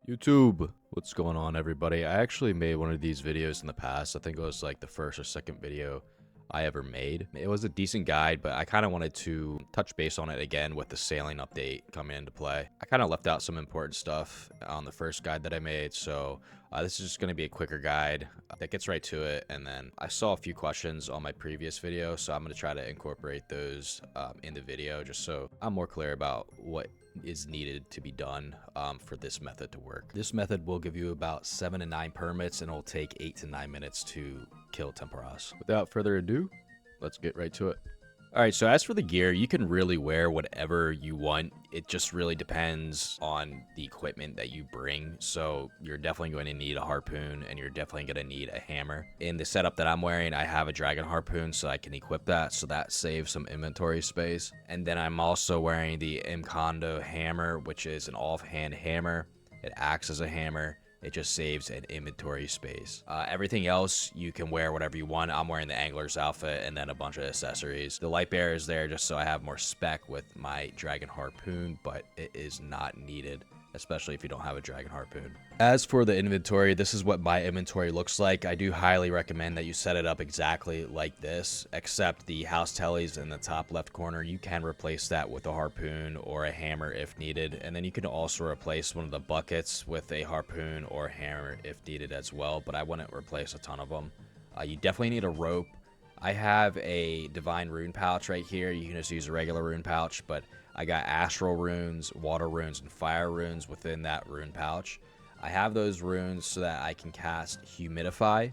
YouTube, what's going on, everybody? I actually made one of these videos in the past. I think it was like the first or second video I ever made. It was a decent guide, but I kind of wanted to touch base on it again with the sailing update coming into play. I kind of left out some important stuff on the first guide that I made, so this is just going to be a quicker guide that gets right to it. And then I saw a few questions on my previous video, so I'm going to try to incorporate those in the video just so I'm more clear about what is needed to be done for this method to work. This method will give you about 7 to 9 permits and it'll take 8 to 9 minutes to kill Temporas. Without further ado, let's get right to it. Alright, so as for the gear, you can really wear whatever you want. It just really depends on the equipment that you bring. So you're definitely going to need a harpoon and you're definitely going to need a hammer. In the setup that I'm wearing, I have a dragon harpoon so I can equip that. So that saves some inventory space. And then I'm also wearing the Mkondo hammer, which is an offhand hammer. It acts as a hammer. It just saves an inventory space. Everything else, you can wear whatever you want. I'm wearing the angler's outfit and then a bunch of accessories. The light bearer is there just so I have more spec with my dragon harpoon, but it is not needed, especially if you don't have a dragon harpoon. As for the inventory, this is what my inventory looks like. I do highly recommend that you set it up exactly like this, except the house tellies in the top left corner. You can replace that with a harpoon or a hammer if needed, and then you can also replace one of the buckets with a harpoon or a hammer if needed as well, but I wouldn't replace a ton of them. You definitely need a rope. I have a divine rune pouch right here. You can just use a regular rune pouch, but I got astral runes, water runes, and fire runes within that rune pouch. I have those runes so that I can cast Humidify,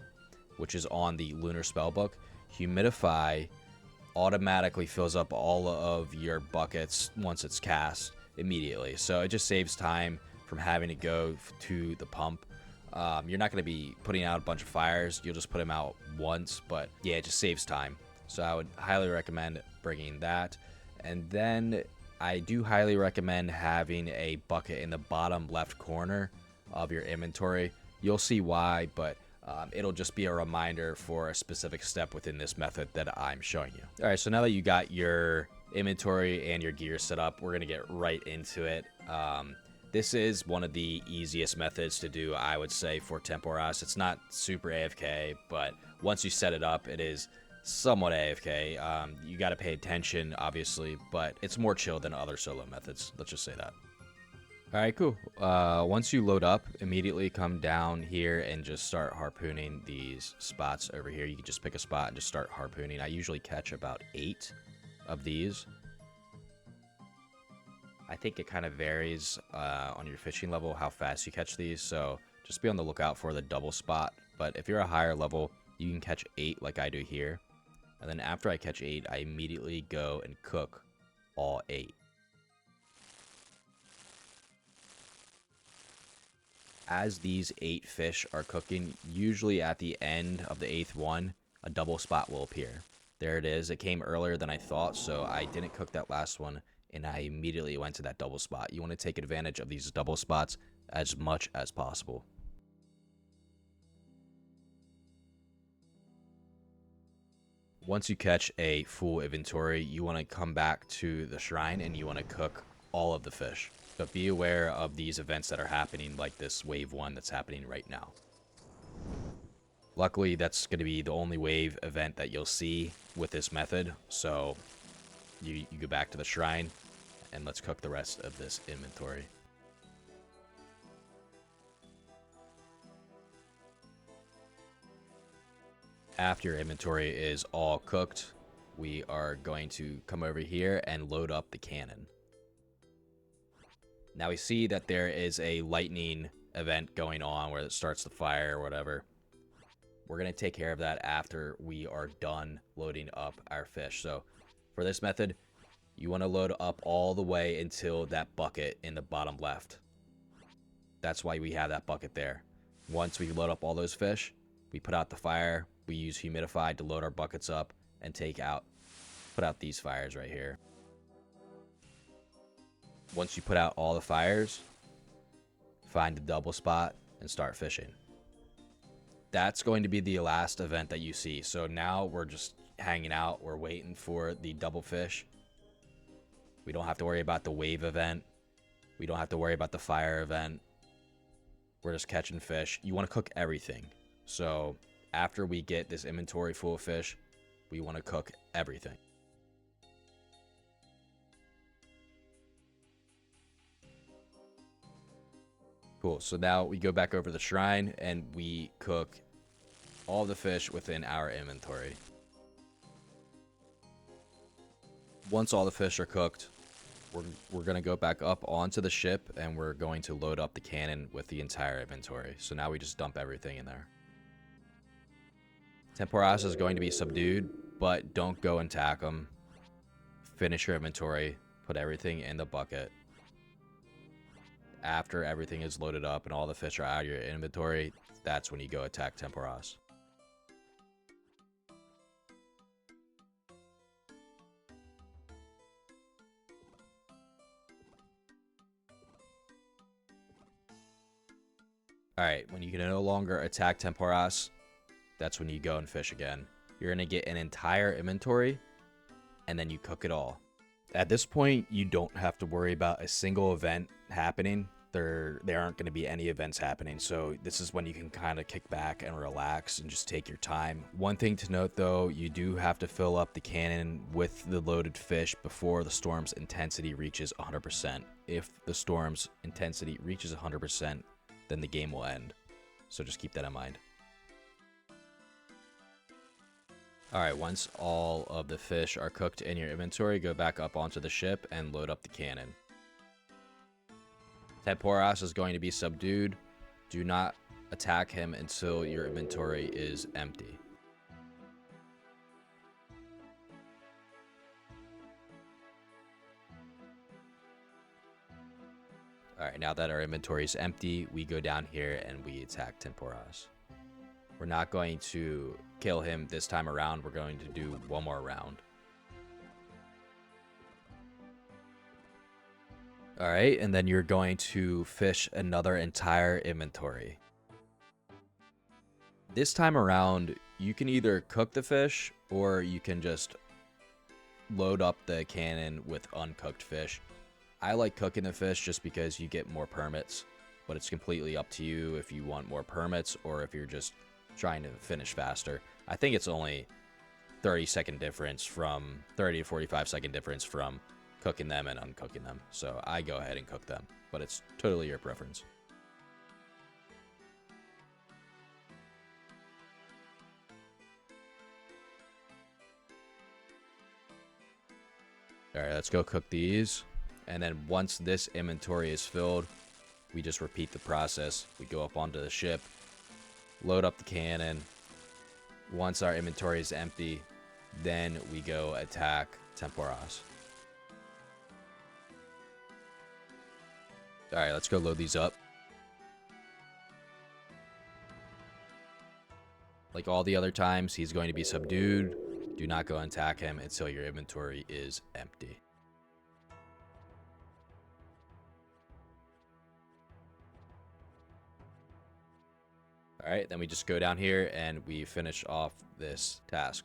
which is on the Lunar Spellbook. Humidify automatically fills up all of your buckets once it's cast immediately. So it just saves time from having to go to the pump. You're not going to be putting out a bunch of fires. You'll just put them out once. But yeah, it just saves time. So I would highly recommend bringing that. And then I do highly recommend having a bucket in the bottom left corner of your inventory. You'll see why, but it'll just be a reminder for a specific step within this method that I'm showing you. All right, so now that you got your inventory and your gear set up, we're gonna get right into it. This is one of the easiest methods to do, I would say, for Temporas. It's not super AFK, but once you set it up, it is somewhat AFK. You got to pay attention, obviously, but it's more chill than other solo methods. Let's just say that. All right, cool. Once you load up, immediately come down here and just start harpooning these spots over here. You can just pick a spot and just start harpooning. I usually catch about 8 of these. I think it kind of varies on your fishing level how fast you catch these, so just be on the lookout for the double spot. But if you're a higher level, you can catch 8 like I do here. And then after I catch 8, I immediately go and cook all 8. As these 8 fish are cooking, usually at the end of the 8th one, a double spot will appear. There it is. It came earlier than I thought, so I didn't cook that last one, and I immediately went to that double spot. You want to take advantage of these double spots as much as possible. Once you catch a full inventory, you want to come back to the shrine and you want to cook all of the fish. But be aware of these events that are happening, like this wave 1 that's happening right now. Luckily, that's going to be the only wave event that you'll see with this method. So you go back to the shrine and let's cook the rest of this inventory. After your inventory is all cooked, we are going to come over here and load up the cannon. Now we see that there is a lightning event going on where it starts the fire or whatever. We're going to take care of that after we are done loading up our fish. So for this method, you want to load up all the way until that bucket in the bottom left. That's why we have that bucket there. Once we load up all those fish, we put out the fire. We use Humidify to load our buckets up and put out these fires right here. Once you put out all the fires, find the double spot and start fishing. That's going to be the last event that you see. So now we're just hanging out. We're waiting for the double fish. We don't have to worry about the wave event. We don't have to worry about the fire event. We're just catching fish. You want to cook everything. So after we get this inventory full of fish, we want to cook everything. Cool. So now we go back over the shrine and we cook all the fish within our inventory. Once all the fish are cooked, we're going to go back up onto the ship and we're going to load up the cannon with the entire inventory. So now we just dump everything in there. Temporas is going to be subdued, but don't go and attack them. Finish your inventory, put everything in the bucket. After everything is loaded up and all the fish are out of your inventory, that's when you go attack Temporas. Alright, when you can no longer attack Temporas, that's when you go and fish again. You're going to get an entire inventory, and then you cook it all. At this point, you don't have to worry about a single event happening. There aren't going to be any events happening, so this is when you can kind of kick back and relax and just take your time. One thing to note though, you do have to fill up the cannon with the loaded fish before the storm's intensity reaches 100%. If the storm's intensity reaches 100%, then the game will end. So just keep that in mind. Alright, once all of the fish are cooked in your inventory, go back up onto the ship and load up the cannon. Temporas is going to be subdued. Do not attack him until your inventory is empty. Alright, now that our inventory is empty, we go down here and we attack Temporas. We're not going to kill him this time around. We're going to do one more round. Alright, and then you're going to fish another entire inventory. This time around, you can either cook the fish or you can just load up the cannon with uncooked fish. I like cooking the fish just because you get more permits, but it's completely up to you if you want more permits or if you're just trying to finish faster. I think it's only 30 to 45 second difference from cooking them and uncooking them. So I go ahead and cook them, but it's totally your preference. Alright, let's go cook these. And then once this inventory is filled, we just repeat the process. We go up onto the ship, load up the cannon. Once our inventory is empty, then we go attack Temporas. Alright, let's go load these up. Like all the other times, he's going to be subdued. Do not go and attack him until your inventory is empty. Alright, then we just go down here and we finish off this task.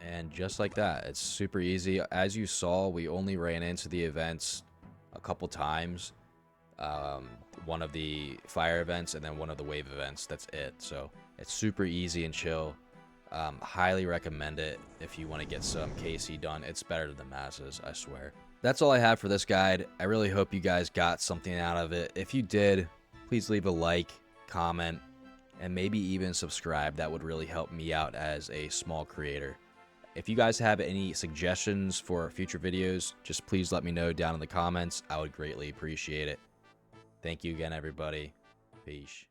And just like that, it's super easy. As you saw, we only ran into the events a couple times. One of the fire events and then one of the wave events. That's it. So it's super easy and chill. Highly recommend it if you want to get some KC done. It's better than the masses, I swear. That's all I have for this guide. I really hope you guys got something out of it. If you did, please leave a like, comment, and maybe even subscribe. That would really help me out as a small creator. If you guys have any suggestions for future videos, just please let me know down in the comments. I would greatly appreciate it. Thank you again, everybody. Peace.